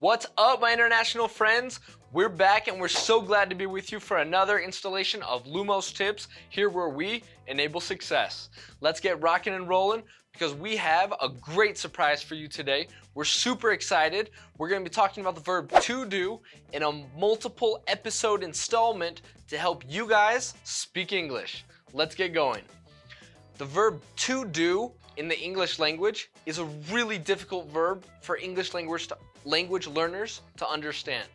What's up, my international friends? We're back and we're so glad to be with you for another installation of Lumos Tips, here where we enable success. Let's get rocking and rolling because we have a great surprise for you today. We're super excited. We're going to be talking about the verb to do in a multiple episode installment to help you guys speak English. Let's get going. The verb to do in the English language is a really difficult verb for English language learners to understand.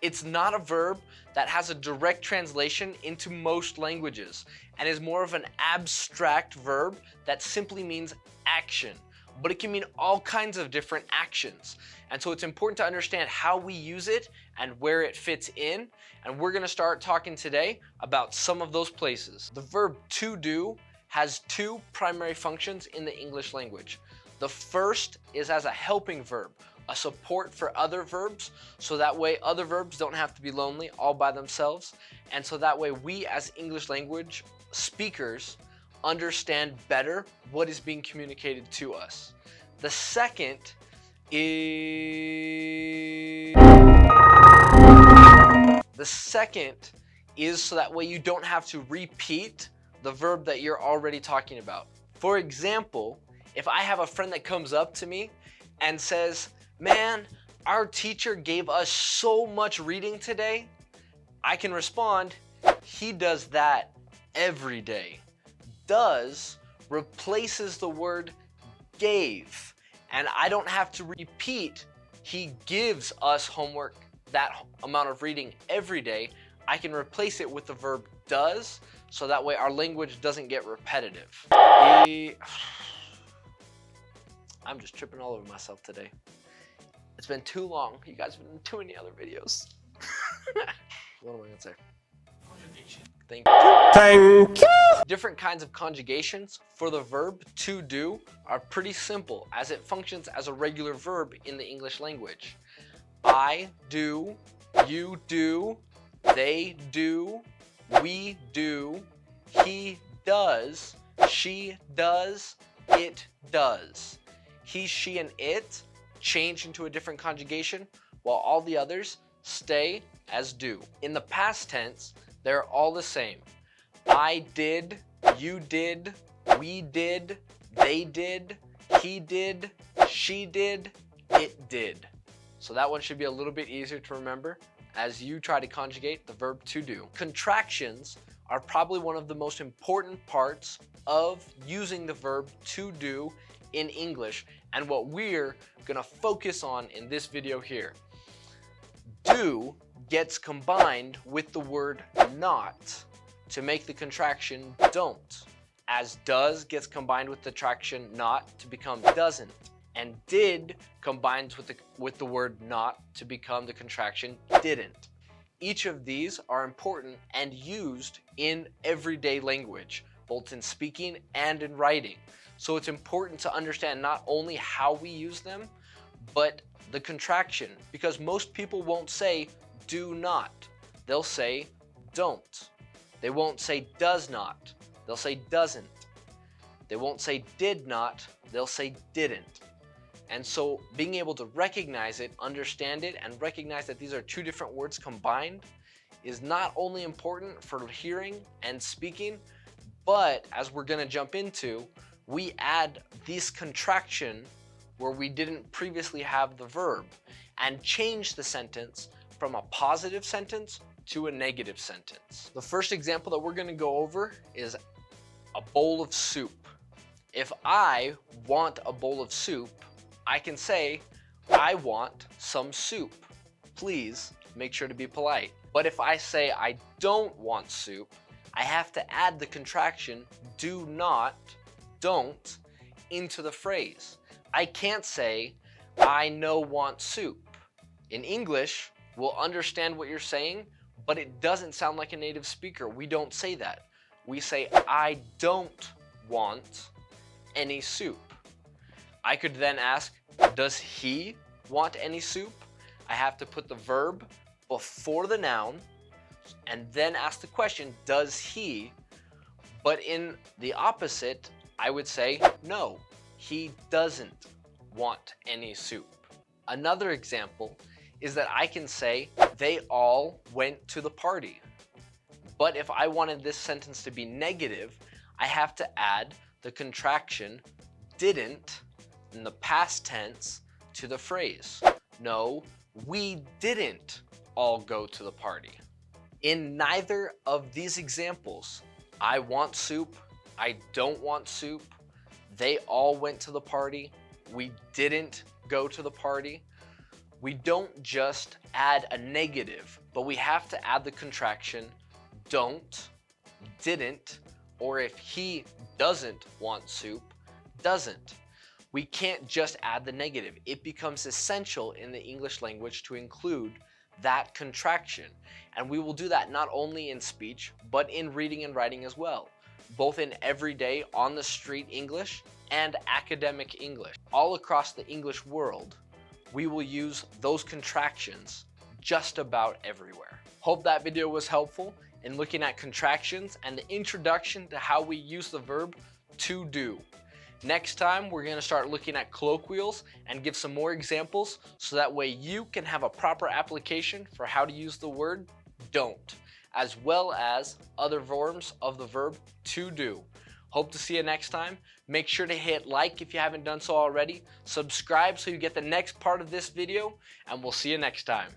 It's not a verb that has a direct translation into most languages and is more of an abstract verb that simply means action, but it can mean all kinds of different actions. And so it's important to understand how we use it and where it fits in. And we're going to start talking today about some of those places. The verb to do has two primary functions in the English language. The first is as a helping verb, a support for other verbs, so that way other verbs don't have to be lonely all by themselves, and so that way we as English language speakers understand better what is being communicated to us. The second is so that way you don't have to repeat the verb that you're already talking about. For example, if I have a friend that comes up to me and says, "Man, our teacher gave us so much reading today," I can respond, "He does that every day." Does replaces the word gave, and I don't have to repeat, "He gives us homework, that amount of reading every day." I can replace it with the verb does, so that way our language doesn't get repetitive. I'm just tripping all over myself today. It's been too long. You guys have been in too many other videos. What am I gonna say? Conjugation. Thank you. Thank you. Different kinds of conjugations for the verb to do are pretty simple as it functions as a regular verb in the English language. I do, you do, they do, we do, he does, she does, it does. He, she, and it change into a different conjugation while all the others stay as do. In the past tense, they're all the same. I did, you did, we did, they did, he did, she did, it did. So that one should be a little bit easier to remember as you try to conjugate the verb to do. Contractions are probably one of the most important parts of using the verb to do in English and what we're gonna focus on in this video here. Do gets combined with the word not to make the contraction don't, as does gets combined with the contraction not to become doesn't, and did combines with the word not to become the contraction didn't. Each of these are important and used in everyday language, both in speaking and in writing. So it's important to understand not only how we use them, but the contraction, because most people won't say do not. They'll say don't. They won't say does not. They'll say doesn't. They won't say did not. They'll say didn't. And so being able to recognize it, understand it, and recognize that these are two different words combined is not only important for hearing and speaking, but as we're gonna jump into, we add this contraction where we didn't previously have the verb and change the sentence from a positive sentence to a negative sentence. The first example that we're gonna go over is a bowl of soup. If I want a bowl of soup, I can say, "I want some soup. Please make sure to be polite." But if I say I don't want soup, I have to add the contraction do not, don't, into the phrase. I can't say, "I no want soup." In English, we'll understand what you're saying, but it doesn't sound like a native speaker. We don't say that. We say, "I don't want any soup." I could then ask, "Does he want any soup?" I have to put the verb before the noun and then ask the question, "Does he?" But in the opposite, I would say, "No, he doesn't want any soup." Another example is that I can say, they all went to the party. But if I wanted this sentence to be negative, I have to add the contraction didn't in the past tense to the phrase. No, we didn't all go to the party. In neither of these examples, I want soup, I don't want soup, they all went to the party, we didn't go to the party. We don't just add a negative, but we have to add the contraction don't, didn't, or if he doesn't want soup, doesn't. We can't just add the negative. It becomes essential in the English language to include that contraction. And we will do that not only in speech, but in reading and writing as well, both in everyday, on the street English and academic English. All across the English world, we will use those contractions just about everywhere. Hope that video was helpful in looking at contractions and the introduction to how we use the verb to do. Next time, we're going to start looking at colloquials and give some more examples so that way you can have a proper application for how to use the word don't, as well as other forms of the verb to do. Hope to see you next time. Make sure to hit like if you haven't done so already, subscribe so you get the next part of this video, and we'll see you next time.